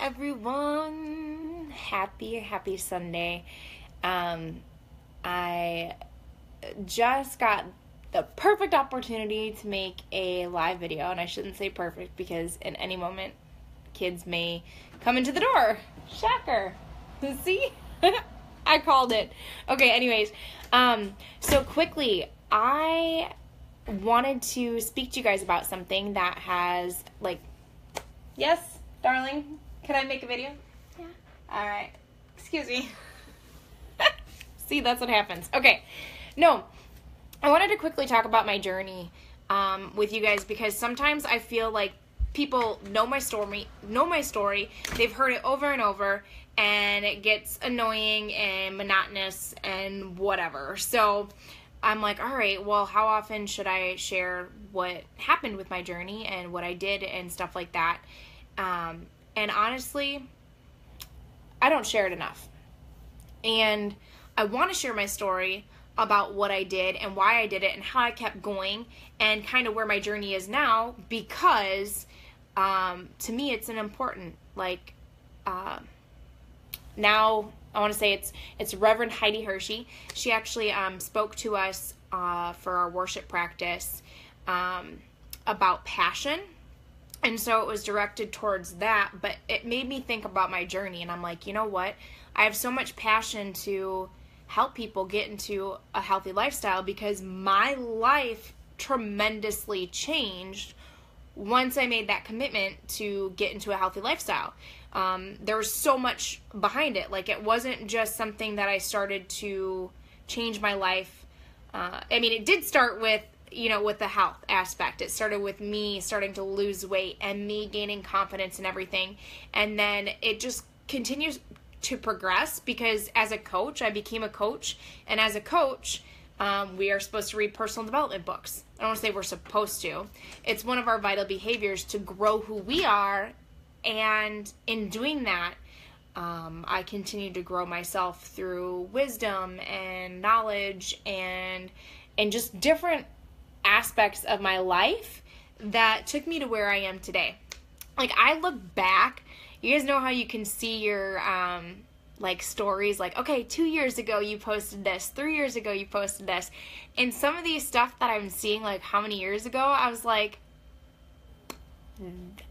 everyone. Happy Sunday. I just got the perfect opportunity to make a live video, and I shouldn't say perfect because in any moment kids may come into the door. Shocker. See? I called it. Okay, anyways, so quickly, I wanted to speak to you guys about something that has, yes, darling, can I make a video? Yeah. All right. Excuse me. See, that's what happens. Okay. No, I wanted to quickly talk about my journey with you guys because sometimes I feel like people know my story, they've heard it over and over, and it gets annoying and monotonous and whatever. So I'm like, all right, well, how often should I share what happened with my journey and what I did and stuff like that? And honestly, I don't share it enough. And I want to share my story about what I did and why I did it and how I kept going and kind of where my journey is now because to me it's an important, now I want to say it's Reverend Heidi Hershey. She actually spoke to us for our worship practice about passion. And so it was directed towards that, but it made me think about my journey. And I'm like, you know what? I have so much passion to help people get into a healthy lifestyle because my life tremendously changed once I made that commitment to get into a healthy lifestyle. There was so much behind it. It wasn't just something that I started to change my life. It did start with the health aspect. It started with me starting to lose weight and me gaining confidence and everything. And then it just continues to progress because as a coach, I became a coach. And as a coach, we are supposed to read personal development books. I don't want to say we're supposed to. It's one of our vital behaviors to grow who we are. And in doing that, I continue to grow myself through wisdom and knowledge and just different aspects of my life that took me to where I am today. I look back, you guys know how you can see your stories, okay, 2 years ago you posted this, 3 years ago you posted this, and some of these stuff that I'm seeing how many years ago, I was like,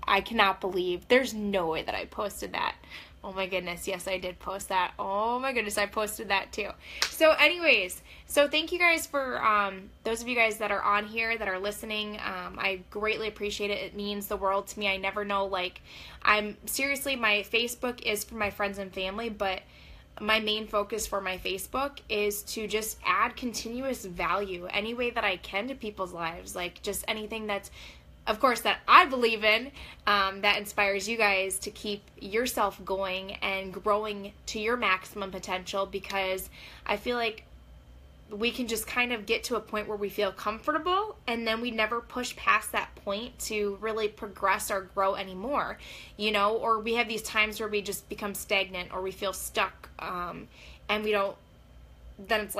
I cannot believe there's no way that I posted that. Oh my goodness, yes, I did post that. Oh my goodness, I posted that too. So anyways, thank you guys for those of you guys that are on here, that are listening. I greatly appreciate it. It means the world to me. I never know, my Facebook is for my friends and family, but my main focus for my Facebook is to just add continuous value any way that I can to people's lives. Just anything that's, of course, that I believe in, that inspires you guys to keep yourself going and growing to your maximum potential, because I feel like we can just kind of get to a point where we feel comfortable and then we never push past that point to really progress or grow anymore, or we have these times where we just become stagnant or we feel stuck, and we don't, then it's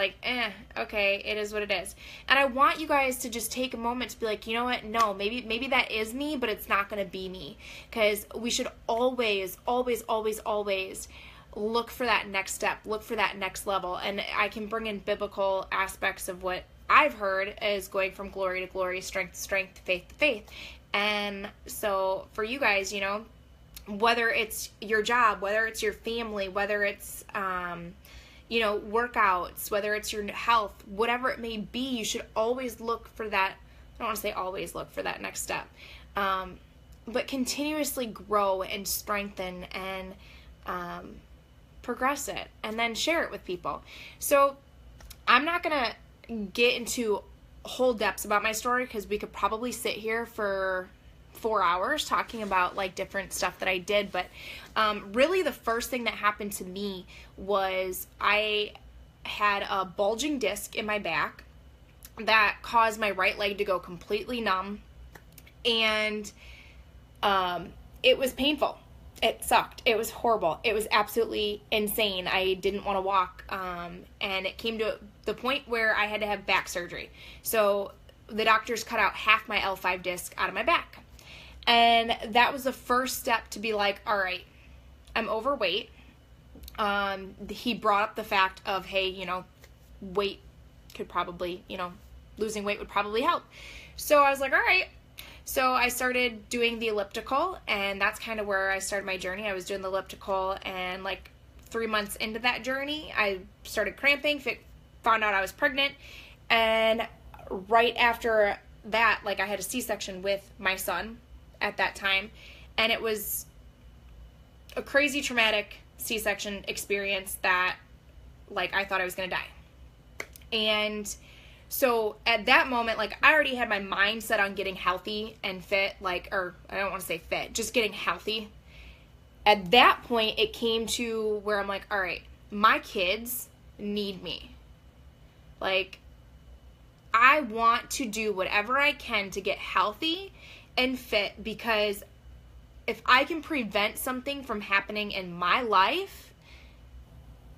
okay, it is what it is. And I want you guys to just take a moment to be like, you know what, no, maybe that is me, but it's not going to be me. Because we should always look for that next step, look for that next level. And I can bring in biblical aspects of what I've heard is going from glory to glory, strength to strength, faith to faith. And so for you guys, whether it's your job, whether it's your family, whether it's workouts, whether it's your health, whatever it may be, you should always look for that. I don't want to say always look for that next step, but continuously grow and strengthen and progress it, and then share it with people. So I'm not going to get into whole depths about my story because we could probably sit here for 4 hours talking about different stuff that I did, but really the first thing that happened to me was I had a bulging disc in my back that caused my right leg to go completely numb, and it was painful. It sucked. It was horrible. It was absolutely insane. I didn't want to walk, and it came to the point where I had to have back surgery. So the doctors cut out half my L5 disc out of my back. And that was the first step to be like, all right, I'm overweight. He brought up the fact of, hey, you know, weight could probably, you know, losing weight would probably help. So I was like, all right. So I started doing the elliptical, and that's kind of where I started my journey. I was doing the elliptical, and like 3 months into that journey, I started cramping, found out I was pregnant, and right after that, like, I had a C-section with my son at that time, and it was a crazy traumatic C-section experience that, like, I thought I was going to die. And so at that moment, like, I already had my mind set on getting healthy and fit, like, or I don't want to say fit, just getting healthy. At that point, it came to where I'm like, all right, my kids need me. Like, I want to do whatever I can to get healthy and fit, because if I can prevent something from happening in my life,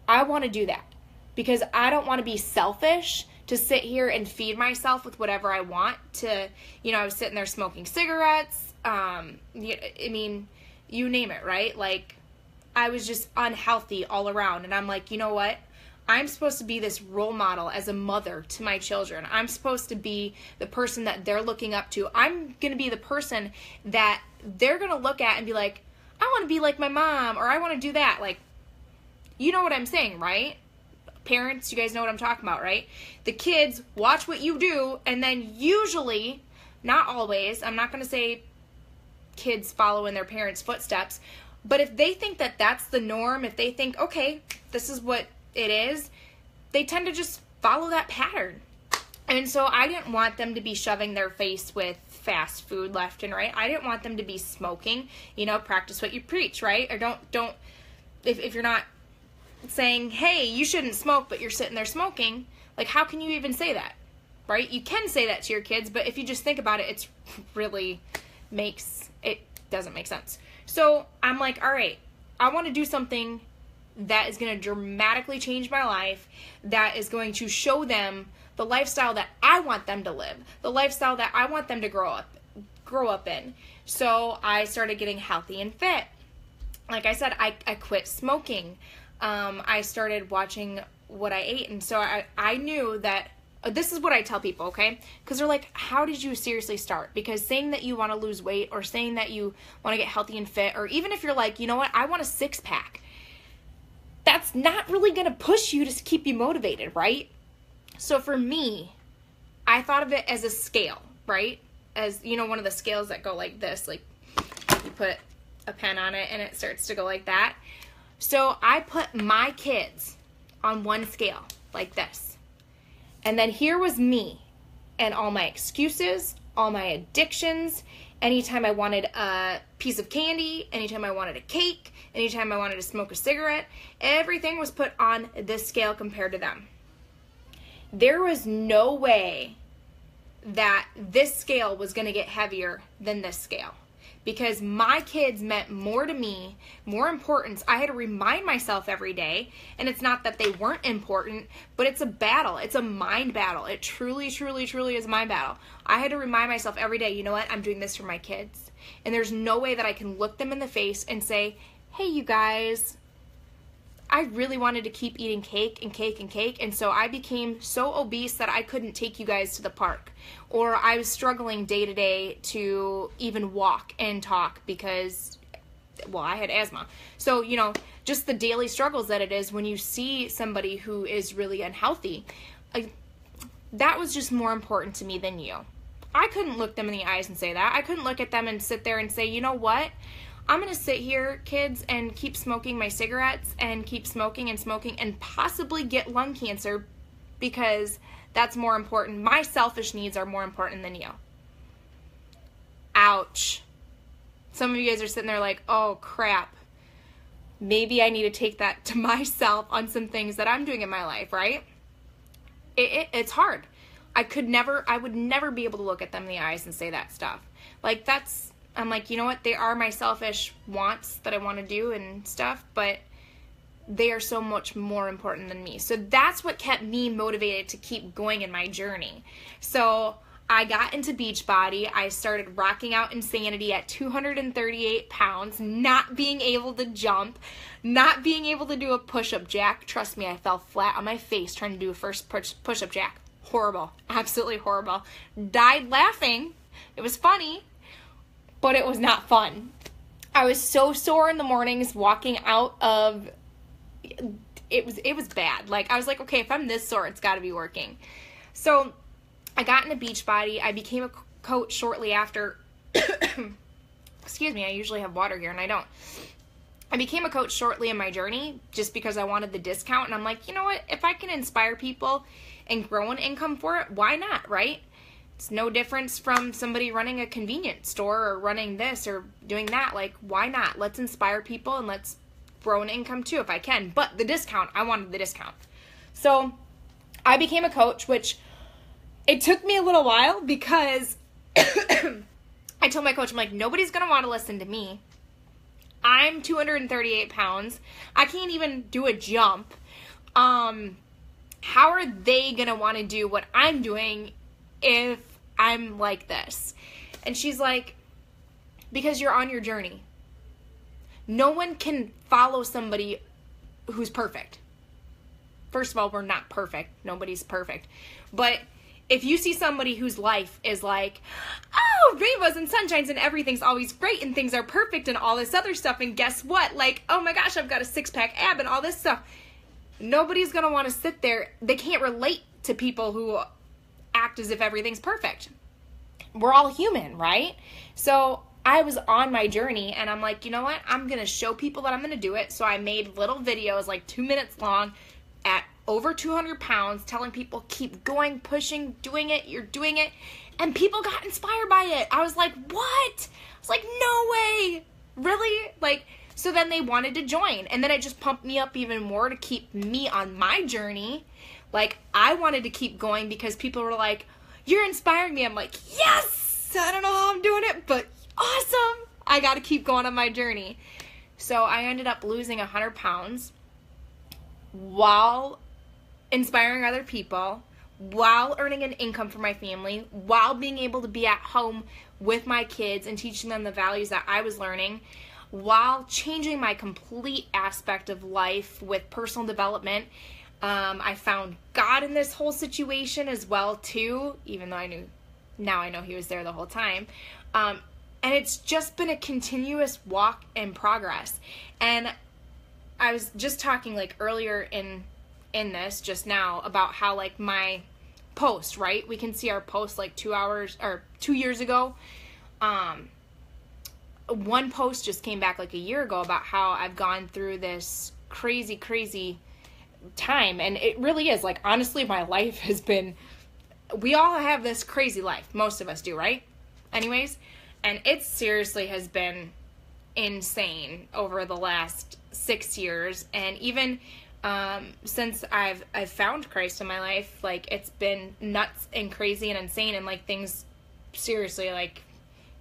I want to do that. Because I don't want to be selfish to sit here and feed myself with whatever I want to, you know, I was sitting there smoking cigarettes, I mean, you name it, right? Like, I was just unhealthy all around, and I'm like, you know what? I'm supposed to be this role model as a mother to my children. I'm supposed to be the person that they're looking up to. I'm going to be the person that they're going to look at and be like, I want to be like my mom, or I want to do that. Like, you know what I'm saying, right? Parents, you guys know what I'm talking about, right? The kids watch what you do, and then usually, not always, I'm not going to say kids follow in their parents' footsteps, but if they think that that's the norm, if they think, okay, this is what it is, they tend to just follow that pattern. And so I didn't want them to be shoving their face with fast food left and right. I didn't want them to be smoking. You know, practice what you preach, right? Or don't if you're not saying, hey, you shouldn't smoke, but you're sitting there smoking, like, how can you even say that, right? You can say that to your kids, but if you just think about it, it doesn't make sense. So I'm like, all right, I want to do something that is going to dramatically change my life, that is going to show them the lifestyle that I want them to live, the lifestyle that I want them to grow up in. So I started getting healthy and fit. Like I said, I quit smoking. I started watching what I ate, and so I knew that this is what I tell people, okay? Because they're like, how did you seriously start? Because saying that you want to lose weight, or saying that you want to get healthy and fit, or even if you're like, you know what, I want a six-pack, that's not really going to push you to keep you motivated, right? So for me, I thought of it as a scale, right? As, you know, one of the scales that go like this, like you put a pen on it and it starts to go like that. So I put my kids on one scale like this. And then here was me and all my excuses, all my addictions. Anytime I wanted a piece of candy, anytime I wanted a cake, anytime I wanted to smoke a cigarette, everything was put on this scale compared to them. There was no way that this scale was going to get heavier than this scale, because my kids meant more to me, more importance. I had to remind myself every day, and it's not that they weren't important, but it's a battle. It's a mind battle. It truly, truly, truly is a mind battle. I had to remind myself every day, you know what, I'm doing this for my kids. And there's no way that I can look them in the face and say, hey, you guys, I really wanted to keep eating cake and cake and cake, and so I became so obese that I couldn't take you guys to the park. Or I was struggling day to day to even walk and talk because, well, I had asthma. So, you know, just the daily struggles that it is when you see somebody who is really unhealthy. That was just more important to me than you. I couldn't look them in the eyes and say that. I couldn't look at them and sit there and say, you know what? I'm going to sit here, kids, and keep smoking my cigarettes and keep smoking and possibly get lung cancer because that's more important. My selfish needs are more important than you. Ouch. Some of you guys are sitting there like, oh, crap. Maybe I need to take that to myself on some things that I'm doing in my life, right? It's hard. I would never be able to look at them in the eyes and say that stuff. Like, I'm like, you know what? They are my selfish wants that I want to do and stuff, but they are so much more important than me. So that's what kept me motivated to keep going in my journey. So I got into Beachbody. I started rocking out insanity at 238 pounds, not being able to jump, not being able to do a push-up jack. Trust me, I fell flat on my face trying to do a first push-up jack. Horrible. Absolutely horrible. Died laughing. It was funny, but it was not fun. I was so sore in the mornings walking out of... It was bad. Like, I was like, okay, if I'm this sore, it's got to be working. So I got into Beachbody. I became a coach shortly after. Excuse me, I usually have water here and I don't. I became a coach shortly in my journey just because I wanted the discount. And I'm like, you know what? If I can inspire people and grow an income for it, why not, right? It's no difference from somebody running a convenience store or running this or doing that. Like, why not? Let's inspire people and let's grow an income too if I can. But the discount, I wanted the discount. So I became a coach, which it took me a little while because I told my coach, I'm like, nobody's going to want to listen to me. I'm 238 pounds. I can't even do a jump. How are they going to want to do what I'm doing if I'm like this? And she's like, because you're on your journey. No one can follow somebody who's perfect. First of all, we're not perfect. Nobody's perfect. But if you see somebody whose life is like, oh, rainbows and sunshines and everything's always great and things are perfect and all this other stuff, and guess what? Like, oh my gosh, I've got a six-pack ab and all this stuff. Nobody's going to want to sit there. They can't relate to people who act as if everything's perfect. We're all human, right? So I was on my journey and I'm like, you know what? I'm going to show people that I'm going to do it. So I made little videos like 2 minutes long at over 200 pounds telling people keep going, pushing, doing it, you're doing it. And people got inspired by it. I was like, what? I was like, no way. Really? Like, so then they wanted to join. And then it just pumped me up even more to keep me on my journey. Like, I wanted to keep going because people were like, you're inspiring me. I'm like, yes! I don't know how I'm doing it, but awesome! I got to keep going on my journey. So I ended up losing 100 pounds while inspiring other people, while earning an income for my family, while being able to be at home with my kids and teaching them the values that I was learning, while changing my complete aspect of life with personal development. I found God in this whole situation as well too, even though now I know he was there the whole time. And it's just been a continuous walk in progress. And I was just talking like earlier in this just now about how like my post, right? We can see our post like 2 years ago. One post just came back like a year ago about how I've gone through this crazy time. And it really is like, honestly, my life has been, we all have this crazy life. Most of us do, right? Anyways. And it seriously has been insane over the last 6 years. And even since I've found Christ in my life, like it's been nuts and crazy and insane. And like things, seriously, like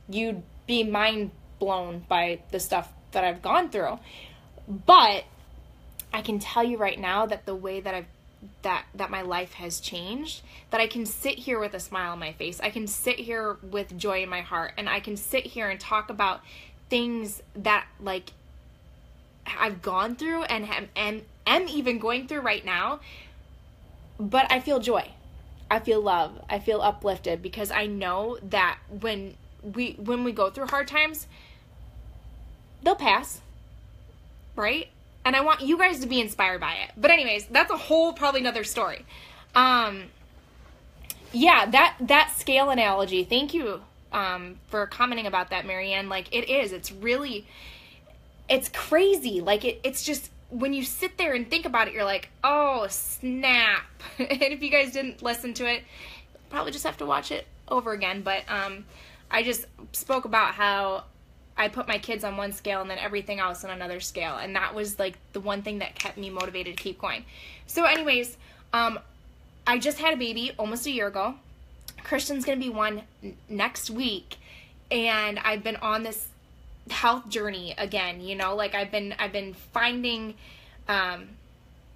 you'd be mind blown by the stuff that I've gone through. But I can tell you right now that the way that that my life has changed, that I can sit here with a smile on my face. I can sit here with joy in my heart, and I can sit here and talk about things that like I've gone through and am even going through right now. But I feel joy. I feel love. I feel uplifted because I know that when we go through hard times, they'll pass, right? And I want you guys to be inspired by it. But anyways, that's a whole probably another story. Yeah, that scale analogy. Thank you for commenting about that, Marianne. Like it's crazy. Like it's just, when you sit there and think about it, you're like, oh, snap. And if you guys didn't listen to it, probably just have to watch it over again. But I just spoke about how I put my kids on one scale and then everything else on another scale. And that was like the one thing that kept me motivated to keep going. So anyways, I just had a baby almost a year ago. Christian's going to be one next week. And I've been on this health journey again, you know, like I've been finding, I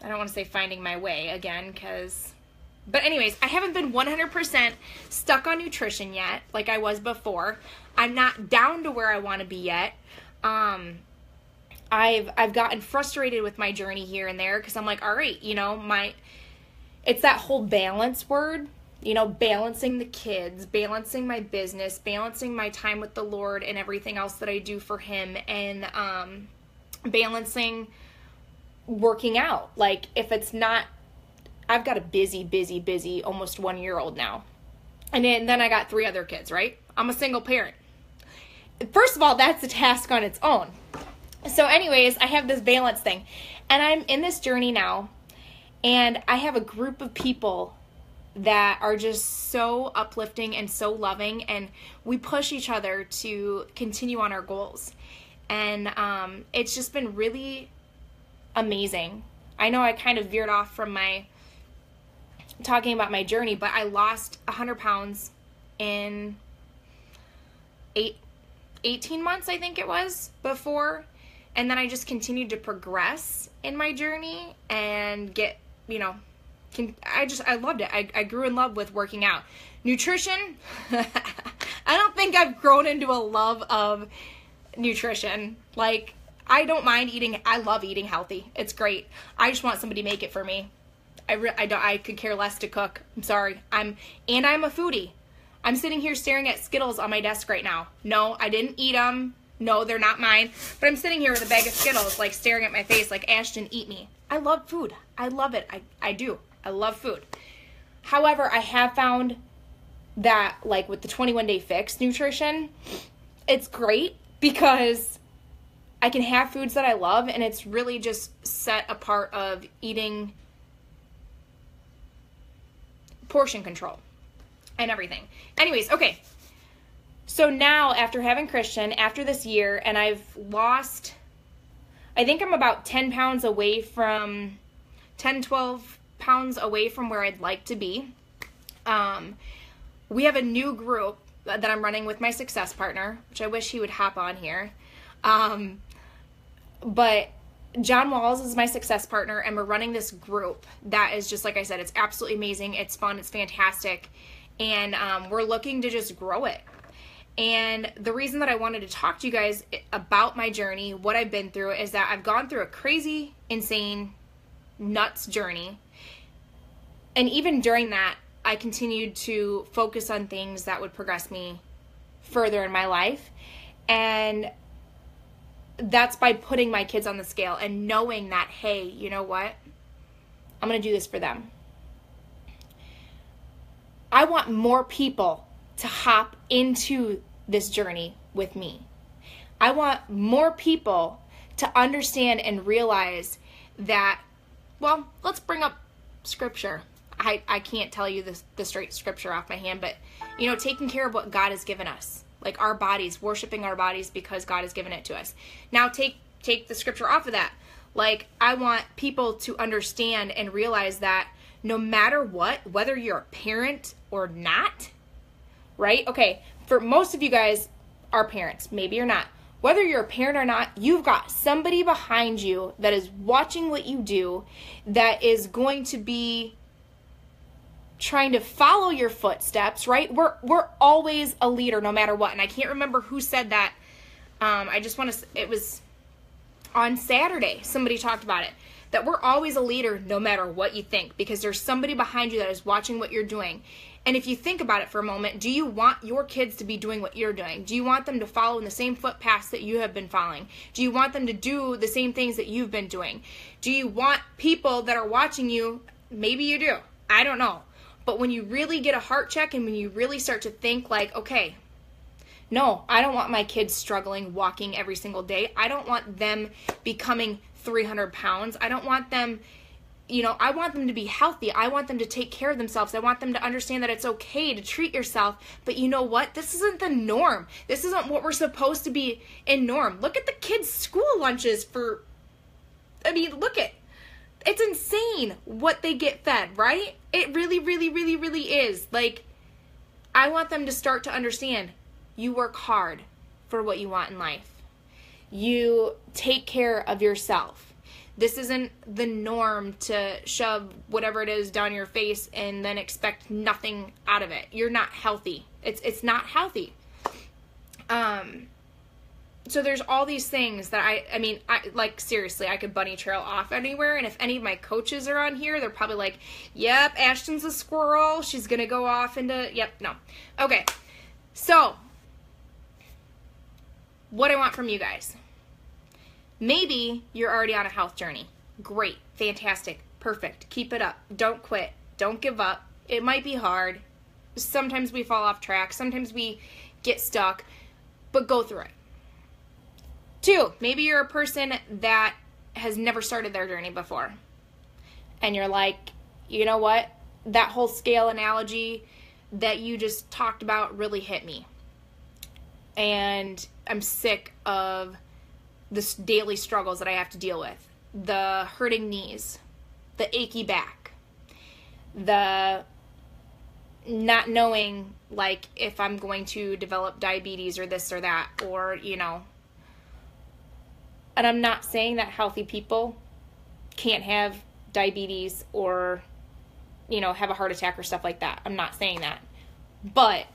don't want to say finding my way again, because But anyways, I haven't been 100% stuck on nutrition yet, like I was before. I'm not down to where I want to be yet. I've gotten frustrated with my journey here and there because I'm like, all right, it's that whole balance word, balancing the kids, balancing my business, balancing my time with the Lord and everything else that I do for him, and balancing working out. Like, if it's not, I've got a busy, almost 1-year-old now. And then I got 3 other kids, right? I'm a single parent. First of all, that's a task on its own. So anyways, I have this balance thing. And I'm in this journey now. And I have a group of people that are just so uplifting and so loving. And we push each other to continue on our goals. And it's just been really amazing. I know I kind of veered off from talking about my journey, but I lost 100 pounds in 18 months, I think it was, before. And then I just continued to progress in my journey and get, I loved it. I grew in love with working out. Nutrition, I don't think I've grown into a love of nutrition. Like, I don't mind eating. I love eating healthy. It's great. I just want somebody to make it for me. I could care less to cook. I'm sorry. I'm a foodie. I'm sitting here staring at Skittles on my desk right now. No, I didn't eat them. No, they're not mine. But I'm sitting here with a bag of Skittles, like, staring at my face like, Ashton, eat me. I love food. I love it. I do. I love food. However, I have found that, like, with the 21-day fix nutrition, it's great because I can have foods that I love, and it's really just set apart of eating portion control and everything. Anyways, okay. So now, after having Christian, after this year, and I've lost, I think I'm about 10 pounds away from, 12 pounds away from where I'd like to be. We have a new group that I'm running with my success partner, which I wish he would hop on here. But John Walls is my success partner, and we're running this group that is just, like I said, it's absolutely amazing. It's fun. It's fantastic. And we're looking to just grow it. And the reason that I wanted to talk to you guys about my journey, what I've been through, is that I've gone through a crazy, insane, nuts journey. And even during that, I continued to focus on things that would progress me further in my life. And that's by putting my kids on the scale and knowing that, hey, you know what? I'm going to do this for them. I want more people to hop into this journey with me. I want more people to understand and realize that, well, let's bring up scripture. I can't tell you the straight scripture off my hand, but, taking care of what God has given us. Like our bodies, worshiping our bodies because God has given it to us. Now take the scripture off of that. Like, I want people to understand and realize that no matter what, whether you're a parent or not, right? Okay, for most of you guys are parents. Maybe you're not. Whether you're a parent or not, you've got somebody behind you that is watching what you do, that is going to be trying to follow your footsteps, right? We're always a leader no matter what. And I can't remember who said that. It was on Saturday, somebody talked about it, that we're always a leader no matter what you think, because there's somebody behind you that is watching what you're doing. And if you think about it for a moment, do you want your kids to be doing what you're doing? Do you want them to follow in the same footpaths that you have been following? Do you want them to do the same things that you've been doing? Do you want people that are watching you? Maybe you do. I don't know. But when you really get a heart check and when you really start to think like, okay, no, I don't want my kids struggling, walking every single day. I don't want them becoming 300 pounds. I don't want them, I want them to be healthy. I want them to take care of themselves. I want them to understand that it's okay to treat yourself. But you know what? This isn't the norm. This isn't what we're supposed to be in norm. Look at the kids' school lunches it's insane what they get fed, right? It really, really, really, really is. Like, I want them to start to understand you work hard for what you want in life. You take care of yourself. This isn't the norm to shove whatever it is down your face and then expect nothing out of it. You're not healthy. It's not healthy. So there's all these things that I mean, like, seriously, I could bunny trail off anywhere, and if any of my coaches are on here, they're probably like, yep, Ashton's a squirrel. She's going to go off into, yep, no. Okay, so what I want from you guys. Maybe you're already on a health journey. Great, fantastic, perfect. Keep it up. Don't quit. Don't give up. It might be hard. Sometimes we fall off track. Sometimes we get stuck, but go through it. 2, maybe you're a person that has never started their journey before. And you're like, you know what? That whole scale analogy that you just talked about really hit me. And I'm sick of the daily struggles that I have to deal with. The hurting knees, the achy back, the not knowing, like, if I'm going to develop diabetes or this or that, or, you know. And I'm not saying that healthy people can't have diabetes or, you know, have a heart attack or stuff like that. I'm not saying that. But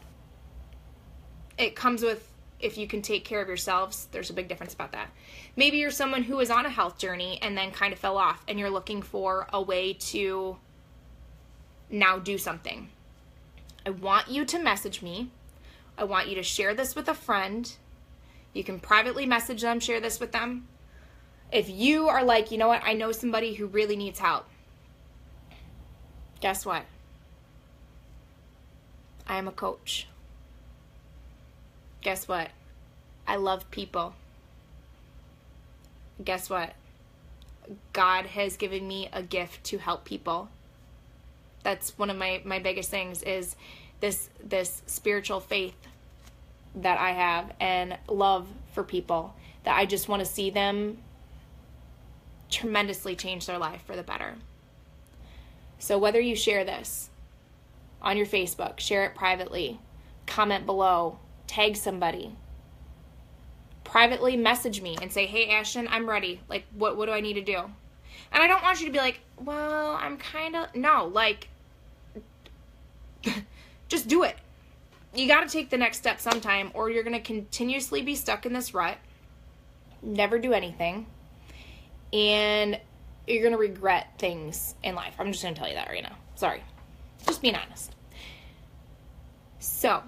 it comes with, if you can take care of yourselves, there's a big difference about that. Maybe you're someone who is on a health journey and then kind of fell off, and you're looking for a way to now do something. I want you to message me. I want you to share this with a friend. You can privately message them, share this with them. If you are like, you know what, I know somebody who really needs help. Guess what? I am a coach. Guess what? I love people. Guess what? God has given me a gift to help people. That's one of my biggest things, is this spiritual faith that I have and love for people, that I just want to see them tremendously change their life for the better. So whether you share this on your Facebook, share it privately, comment below, tag somebody, privately message me and say, hey, Ashton, I'm ready. Like, what do I need to do? And I don't want you to be like, well, I'm kind of, no, like, just do it. You got to take the next step sometime, or you're going to continuously be stuck in this rut, never do anything, and you're going to regret things in life. I'm just going to tell you that right now. Sorry. Just being honest. So,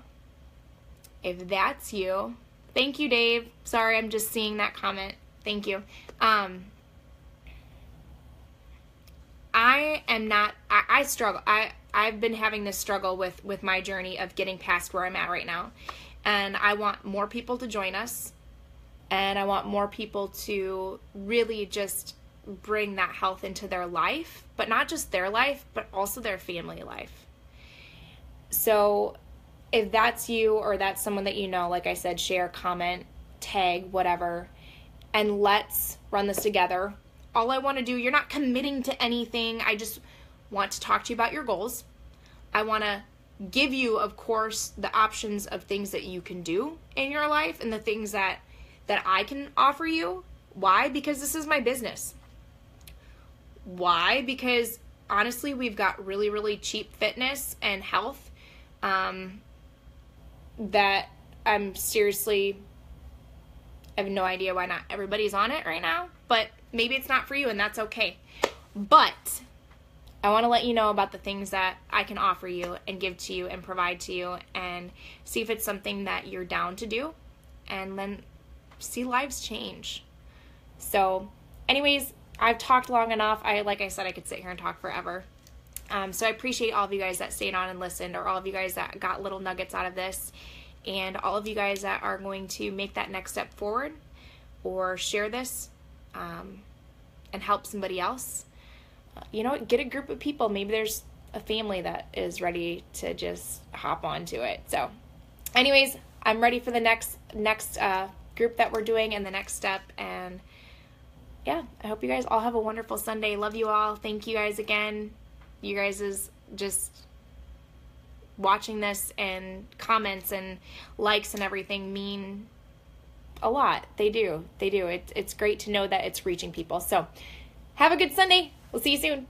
if that's you, thank you, Dave. Sorry, I'm just seeing that comment. Thank you. I struggle. I've been having this struggle with my journey of getting past where I'm at right now. And I want more people to join us. And I want more people to really just bring that health into their life. But not just their life, but also their family life. So if that's you, or that's someone that you know, like I said, share, comment, tag, whatever. And let's run this together. All I want to do, you're not committing to anything. I just want to talk to you about your goals. I want to give you, of course, the options of things that you can do in your life and the things that I can offer you. Why? Because this is my business. Why? Because honestly, we've got really, really cheap fitness and health that I'm seriously, I have no idea why not everybody's on it right now, but maybe it's not for you, and that's okay. But I want to let you know about the things that I can offer you and give to you and provide to you, and see if it's something that you're down to do, and then see lives change. So anyways, I've talked long enough. Like I said, I could sit here and talk forever. So I appreciate all of you guys that stayed on and listened, or all of you guys that got little nuggets out of this, and all of you guys that are going to make that next step forward or share this and help somebody else. You know, get a group of people. Maybe there's a family that is ready to just hop onto it. So anyways, I'm ready for the next group that we're doing and the next step. And yeah, I hope you guys all have a wonderful Sunday. Love you all. Thank you guys again. You guys is just watching this, and comments and likes and everything mean a lot. They do. It's great to know that it's reaching people. So Have a good Sunday. We'll see you soon.